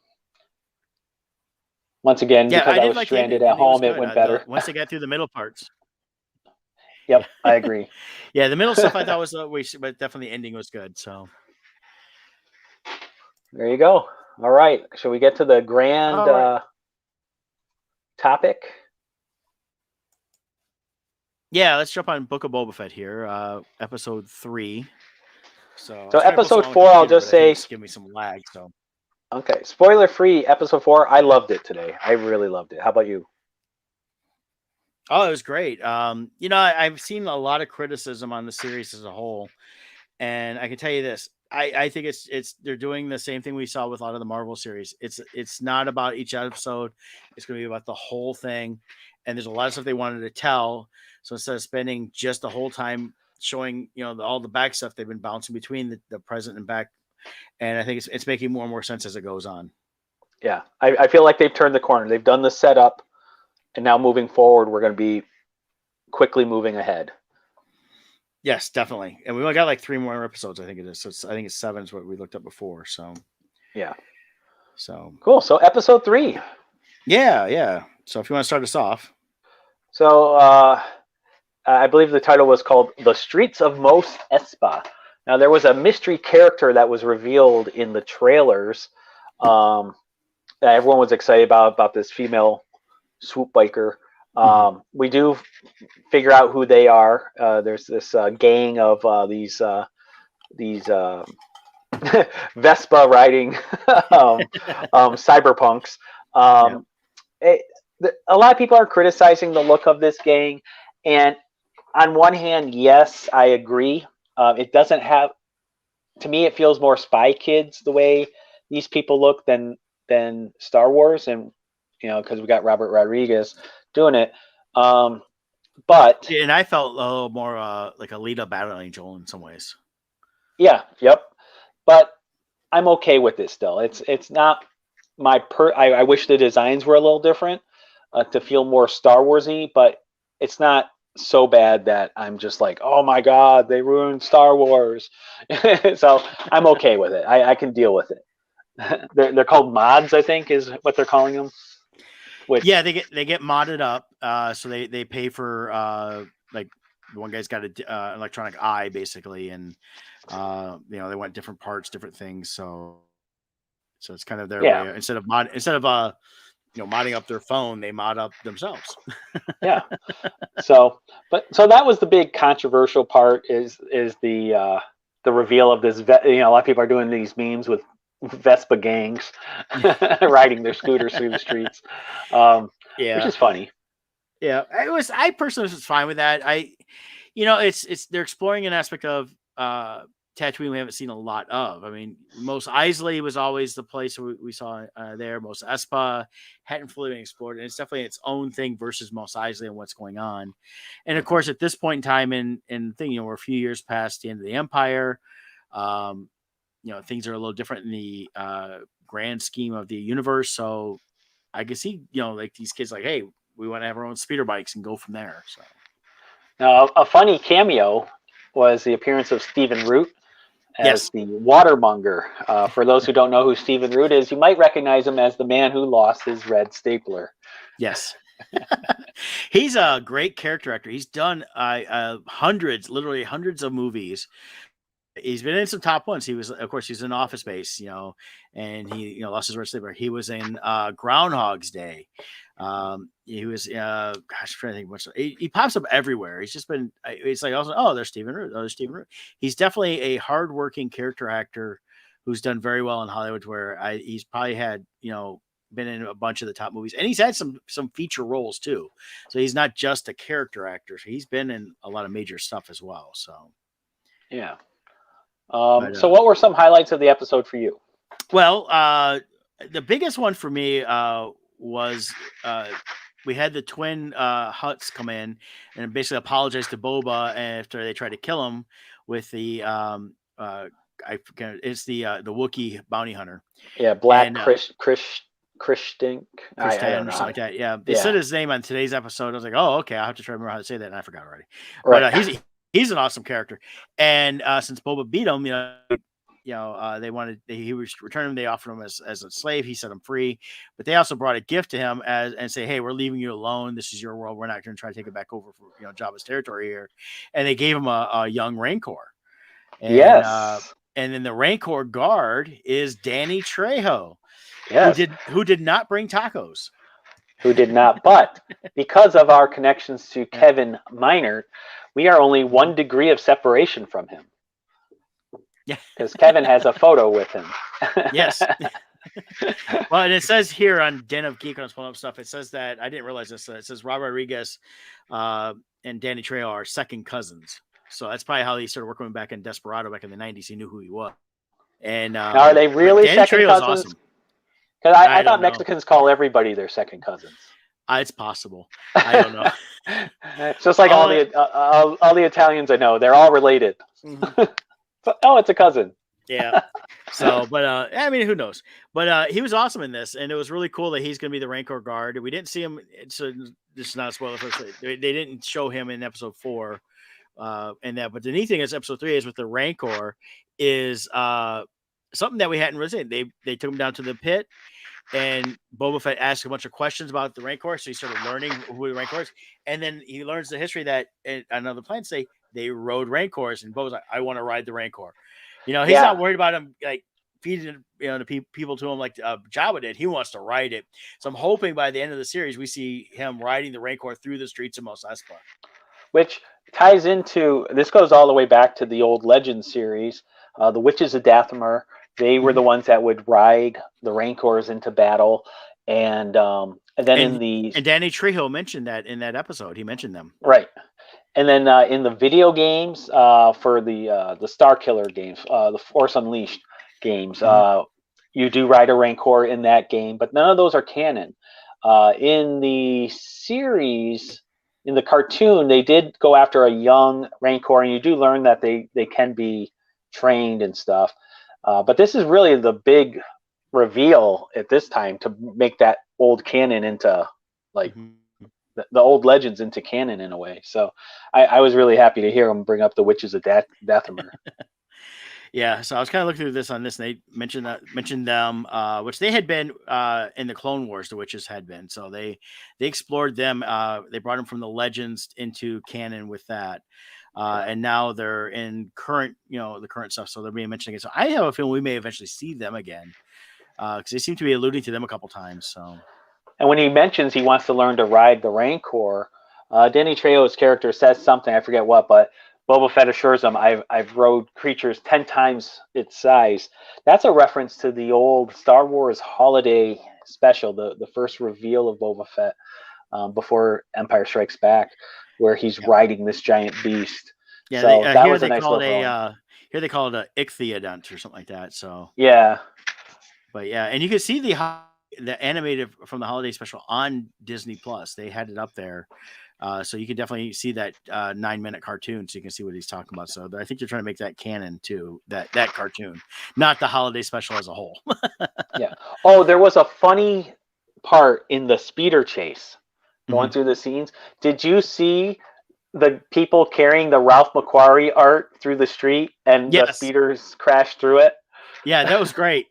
again, because I was stranded at home, it went better. Once they got through the middle parts. Yep, I agree. Yeah, the middle stuff I thought was but definitely the ending was good. So there you go. All right. Shall we get to the grand topic? Yeah, let's jump on Book of Boba Fett here, episode 3. So I So was trying to post it episode on the 4, I'll computer, just but I think say, it's giving me some lag. So okay, spoiler free. Episode 4, I loved it today. I really loved it. How about you? it was great. I've seen a lot of criticism on the series as a whole, and I can tell you this: I think it's they're doing the same thing we saw with a lot of the Marvel series. It's not about each episode; it's going to be about the whole thing. And there's a lot of stuff they wanted to tell. So instead of spending just the whole time showing, all the back stuff, they've been bouncing between the present and back. And I think it's making more and more sense as it goes on. Yeah, I feel like they've turned the corner. They've done the setup, and now moving forward, we're going to be quickly moving ahead. Yes, definitely. And we only got like 3 more episodes, I think it is. So I think it's 7 is what we looked up before. So yeah. So cool. So episode 3. Yeah. So if you want to start us off. So I believe the title was called The Streets of Mos Espa. Now, there was a mystery character that was revealed in the trailers that everyone was excited about this female swoop biker. We do figure out who they are. There's this gang of these Vespa riding cyberpunks. A lot of people are criticizing the look of this gang, and on one hand, yes, I agree. It doesn't have, to me, it feels more Spy Kids the way these people look than Star Wars, and because we got Robert Rodriguez doing it. But and I felt a little more like a Alita Battle Angel in some ways. Yeah, yep. But I'm okay with it still. It's not my I wish the designs were a little different to feel more Star Warsy, but it's not so bad that I'm just like, oh my god, they ruined Star Wars. So I'm okay with it. I can deal with it. They're called mods, I think, is what they're calling them. Yeah, they get modded up. So they pay for like the one guy's got an electronic eye basically, and they want different parts, different things. So it's kind of their way. Instead of modding up their phone, they mod up themselves. Yeah. So that was the big controversial part is the reveal of this. A lot of people are doing these memes with Vespa gangs riding their scooters through the streets, which is funny. Yeah, I personally was fine with that. They're exploring an aspect of Tatooine we haven't seen a lot of. I mean, Mos Eisley was always the place we saw there. Mos Espa hadn't fully been explored, and it's definitely its own thing versus Mos Eisley and what's going on. And of course, at this point in time, we're a few years past the end of the Empire. Things are a little different in the grand scheme of the universe. So I can see, like these kids, like, hey, we want to have our own speeder bikes and go from there. So now, a funny cameo was the appearance of Stephen Root as the watermonger. For those who don't know who Stephen Root is, you might recognize him as the man who lost his red stapler. Yes. He's a great character actor. He's done literally hundreds of movies. He's been in some top ones. He's in Office Space, and he, lost his red stapler. He was in Groundhog's Day. He was, I'm trying to think much. He pops up everywhere. He's just been, it's like, also, there's Stephen Root. Oh, there's Stephen Root. He's definitely a hardworking character actor who's done very well in Hollywood, where he's probably had, been in a bunch of the top movies, and he's had some feature roles too. So he's not just a character actor. He's been in a lot of major stuff as well. So, yeah. So what were some highlights of the episode for you? Well, the biggest one for me was we had the twin Hutts come in and basically apologize to Boba after they tried to kill him with the I forget, it's the Wookiee bounty hunter. Yeah, Black Kristink. I don't know, something like that. Yeah, they said his name on today's episode. I was like, oh, okay, I have to try to remember how to say that, and I forgot already. Right. But he's an awesome character, and since Boba beat him, he was returning him. They offered him as a slave. He set him free, but they also brought a gift to him and say, hey, we're leaving you alone. This is your world. We're not going to try to take it back over for Jabba's territory here. And they gave him a young Rancor. And, yes. And then the Rancor guard is Danny Trejo. Yes. Who did not bring tacos. who did not. But because of our connections to Kevin Minert, we are only 1 degree of separation from him. Yeah. Because Kevin has a photo with him. Yes. Well, and it says here on Den of Geek, when I was pulling up stuff, it says that, I didn't realize this, it says Rob Rodriguez and Danny Trejo are second cousins. So that's probably how he started working back in Desperado back in the 90s. He knew who he was. And Now, are they really Danny second Trejo's cousins? awesome. Because I I thought don't know. Mexicans call everybody their second cousins. It's possible. I don't know. It's just like all the Italians I know. They're all related. Mm-hmm. Oh, it's a cousin. Yeah. So, but I mean, who knows? But he was awesome in this, and it was really cool that he's going to be the Rancor guard. We didn't see him. So this is not a spoiler. They didn't show him in episode 4, and that. But the neat thing is, episode 3 is with the Rancor is something that we hadn't really seen. They took him down to the pit, and Boba Fett asked a bunch of questions about the Rancor, so he started learning who the Rancor is, and then he learns the history that another planet say they rode Rancors, and Boba's like, I want to ride the Rancor. He's not worried about him like feeding the people to him like Jabba did. He wants to ride it. So I'm hoping by the end of the series we see him riding the Rancor through the streets of Mos Espa. Which ties into, this goes all the way back to the old Legends series. The Witches of Dathomir, they were the ones that would ride the Rancors into battle. And Danny Trejo mentioned that in that episode. He mentioned them. Right. And then in the video games for the Star Killer games, the Force Unleashed games, you do ride a Rancor in that game, but none of those are canon. In the series, in the cartoon, they did go after a young Rancor, and you do learn that they can be trained and stuff. But this is really the big reveal at this time to make that old canon into like the old Legends into canon in a way. So I was really happy to hear him bring up the Witches of Dathomir. Yeah, so I was kind of looking through this on this, and they mentioned them, which they had been in the Clone Wars. The witches had been, so they explored them. They brought them from the Legends into canon with that, and now they're in the current stuff. So they're being mentioned again. So I have a feeling we may eventually see them again because they seem to be alluding to them a couple times. So, and when he mentions he wants to learn to ride the Rancor, Danny Trejo's character says something, I forget what, but Boba Fett assures him, I've rode creatures 10 times its size. That's a reference to the old Star Wars holiday special, the first reveal of Boba Fett before Empire Strikes Back, where he's riding this giant beast. Yeah, so that was a nice little here they call it a ichthyodont or something like that. So yeah. But yeah, and you can see the animated from the holiday special on Disney Plus. They had it up there. So you can definitely see that 9-minute cartoon, so you can see what he's talking about. So I think they're trying to make that canon too, that cartoon, not the holiday special as a whole. Yeah. Oh, there was a funny part in the speeder chase going through the scenes. Did you see the people carrying the Ralph McQuarrie art through the street and the speeders crashed through it? Yeah, that was great.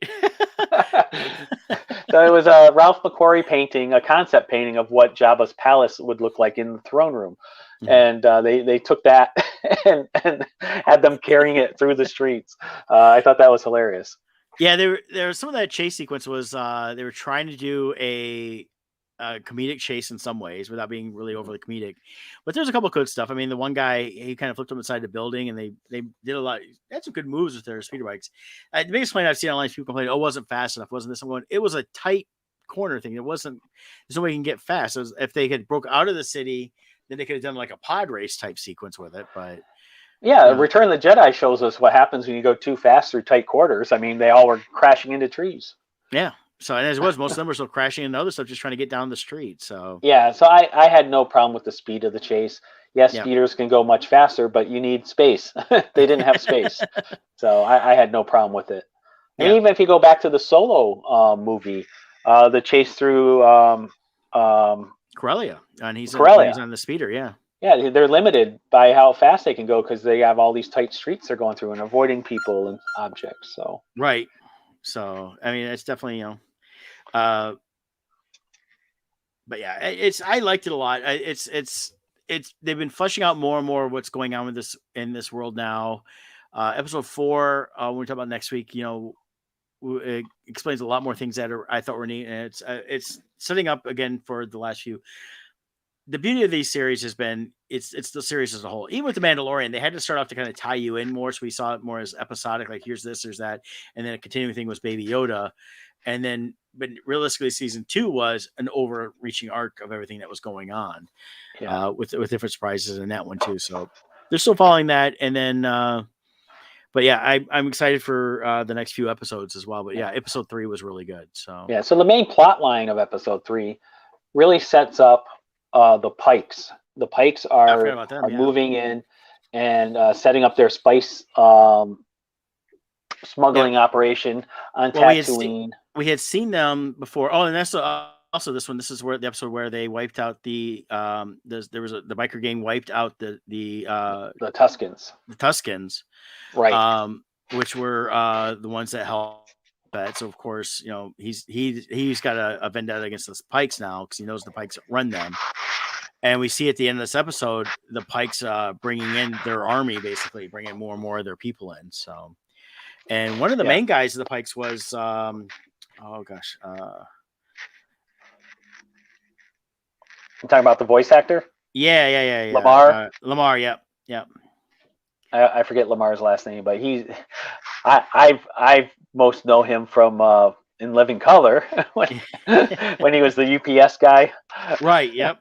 So it was a Ralph McQuarrie painting, a concept painting of what Jabba's palace would look like in the throne room. And they took that and had them carrying it through the streets. I thought that was hilarious. Yeah, there was some of that chase sequence was they were trying to do a comedic chase in some ways without being really overly comedic, but there's a couple of good stuff. I mean, the one guy, he kind of flipped him inside the building, and they did a lot. They had some good moves with their speeder bikes. The biggest complaint I've seen online is people complaining, "Oh, it wasn't fast enough, wasn't this?" I'm going, it was a tight corner thing. It wasn't. There's no way you can get fast. If they had broke out of the city, then they could have done like a pod race type sequence with it. But yeah, Return of the Jedi shows us what happens when you go too fast through tight quarters. I mean, they all were crashing into trees. Yeah. So, and as it was, most of them were still crashing into other stuff, just trying to get down the street. So, yeah, so I had no problem with the speed of the chase. Yes, speeders can go much faster, but you need space. They didn't have space. So I had no problem with it. And even if you go back to the Solo movie, the chase through Corellia, and he's on the speeder, Yeah, they're limited by how fast they can go because they have all these tight streets they're going through and avoiding people and objects. So right. So I mean, it's definitely but yeah, I liked it a lot. It's they've been fleshing out more and more what's going on with this in this world now. Episode 4, when we talk about next week, it explains a lot more things that I thought were neat, and setting up again for the last few. The beauty of these series has been it's the series as a whole. Even with the Mandalorian, they had to start off to kind of tie you in more, so we saw it more as episodic. Like here's this, there's that, and then a continuing thing was Baby Yoda, and then but realistically, season 2 was an overreaching arc of everything that was going on, with different surprises in that one too. So they're still following that, and then. But yeah, I'm excited for the next few episodes as well. But yeah, episode 3 was really good. So yeah. So the main plot line of episode 3 really sets up the Pikes. The Pikes are moving in and setting up their spice smuggling operation on Tatooine. We had seen them before. Oh, and that's also this one. This is where the episode where they wiped out the the biker gang wiped out the Tuskens. The Tuskens, right? Which were the ones that helped. So of course, he's got a vendetta against the Pikes now because he knows the Pikes run them. And we see at the end of this episode the Pikes bringing in their army, basically bringing more and more of their people in. So, and one of the main guys of the Pikes was oh gosh. I'm talking about the voice actor? Yeah. Lamar? Lamar, yep. I forget Lamar's last name, but I've most know him from In Living Color when he was the UPS guy. Right, yep.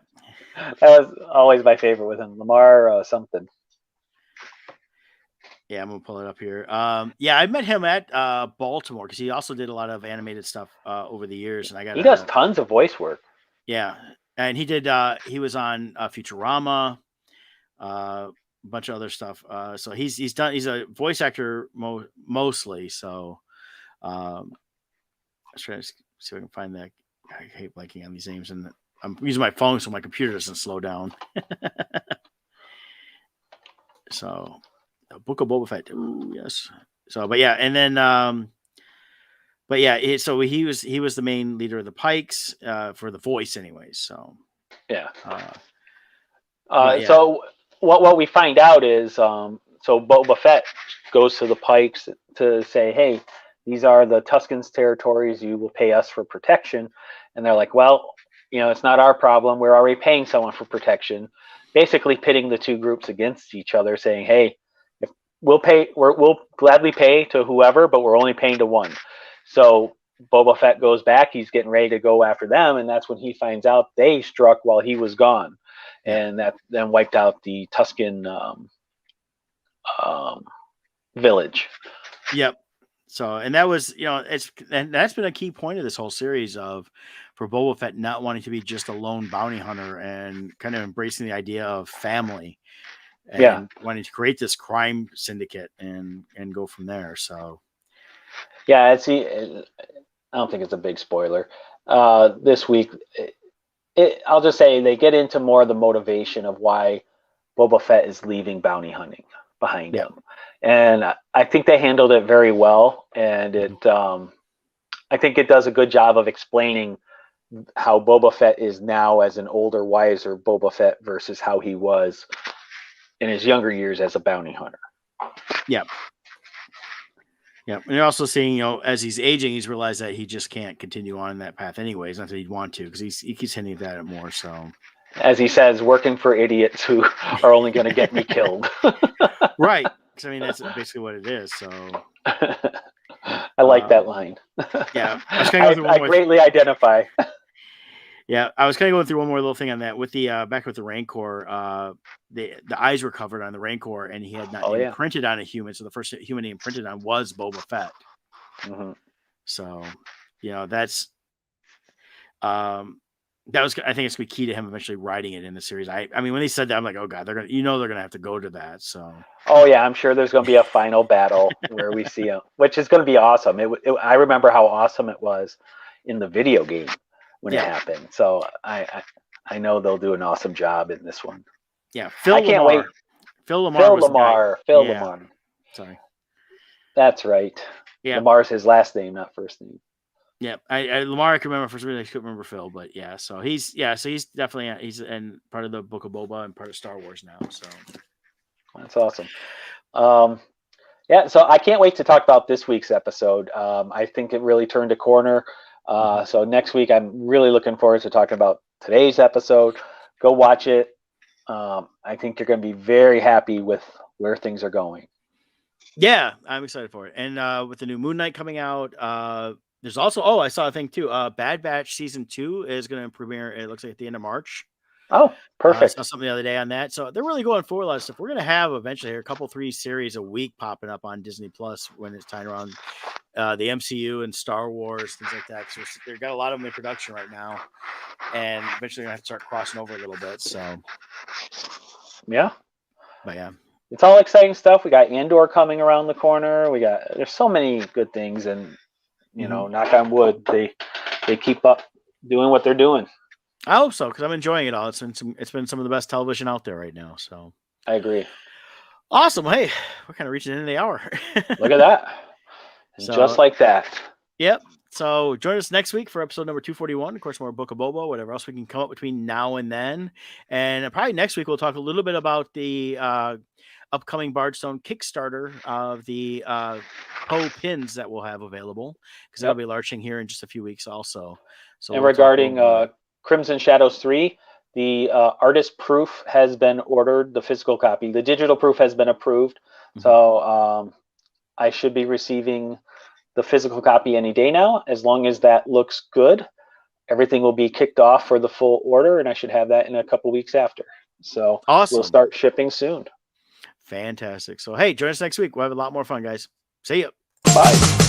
That was always my favorite with him. Lamar something. Yeah, I'm gonna pull it up here. I met him at Baltimore because he also did a lot of animated stuff over the years, and he does tons of voice work. Yeah, and he did. He was on Futurama, a bunch of other stuff. So he's done. He's a voice actor mostly. So let's try to see if I can find that. I hate blanking on these names, and I'm using my phone so my computer doesn't slow down. So. Book of Boba Fett. Ooh, yes. So, but yeah, and then, so he was the main leader of the Pikes for the voice, anyways. So, yeah. So what we find out is, so Boba Fett goes to the Pikes to say, "Hey, these are the Tuskens' territories. You will pay us for protection," and they're like, "Well, it's not our problem. We're already paying someone for protection." Basically, pitting the two groups against each other, saying, "Hey. We'll gladly pay to whoever, but we're only paying to one." So Boba Fett goes back. He's getting ready to go after them, and that's when he finds out they struck while he was gone, and that then wiped out the Tusken village. Yep. So, and that was, that's been a key point of this whole series for Boba Fett not wanting to be just a lone bounty hunter and kind of embracing the idea of family. And wanting to create this crime syndicate and go from there. So, I don't think it's a big spoiler. This week, I'll just say they get into more of the motivation of why Boba Fett is leaving bounty hunting behind him, and I think they handled it very well. And I think it does a good job of explaining how Boba Fett is now as an older, wiser Boba Fett versus how he was in his younger years as a bounty hunter. Yep. And you're also seeing, as he's aging, he's realized that he just can't continue on that path anyways. Not that he'd want to, because he keeps hinting at it more. So, as he says, working for idiots who are only going to get me killed. Right. Because, that's basically what it is. So, I like that line. Yeah. I greatly identify. Yeah, I was kind of going through one more little thing on that with the back with the Rancor. The eyes were covered on the Rancor, and he had not imprinted on a human. So the first human he imprinted on was Boba Fett. Mm-hmm. So, that's that was. I think it's gonna be key to him eventually writing it in the series. I mean, when they said that, I'm like, oh god, they're gonna have to go to that. So. Oh yeah, I'm sure there's gonna be a final battle where we see him, which is gonna be awesome. I remember how awesome it was in the video game when it happened. So I know they'll do an awesome job in this one. Yeah, I can't wait. Phil Lamar. Sorry. That's right. Yeah. Lamar's his last name, not first name. Yeah, Lamar I can remember first name. I couldn't remember Phil, but yeah. So he's definitely he's in part of the Book of Boba and part of Star Wars now. So that's awesome. So I can't wait to talk about this week's episode. I think it really turned a corner. So next week, I'm really looking forward to talking about today's episode. Go watch it. I think you're going to be very happy with where things are going. Yeah, I'm excited for it. And with the new Moon Knight coming out, there's also I saw a thing too. Bad Batch season 2 is going to premiere. It looks like at the end of March. Oh, I perfect. saw something the other day on that. So they're really going for a lot of stuff. We're going to have eventually here a couple 3 series a week popping up on Disney Plus when it's time around the MCU and Star Wars, things like that. So they've got a lot of them in production right now, and eventually they're going to have to start crossing over a little bit. So Yeah. but yeah. It's all exciting stuff. We got Andor coming around the corner. There's so many good things, and knock on wood, they keep up doing what they're doing. I hope so, because I'm enjoying it all. It's been some of the best television out there right now. So I agree. Awesome. Hey, we're kind of reaching the end of the hour. Look at that. So, just like that. Yep. So join us next week for episode number 241. Of course, more Book of Boba, whatever else we can come up between now and then. And probably next week we'll talk a little bit about the upcoming Bardstone Kickstarter of the Poe pins that we'll have available, because that'll be launching here in just a few weeks also. So and regarding Crimson Shadows 3, the artist proof has been ordered, the physical copy. The digital proof has been approved. Mm-hmm. So I should be receiving the physical copy any day now. As long as that looks good, everything will be kicked off for the full order, and I should have that in a couple weeks after. So awesome. We'll start shipping soon. Fantastic. So, hey, join us next week. We'll have a lot more fun, guys. See ya. Bye.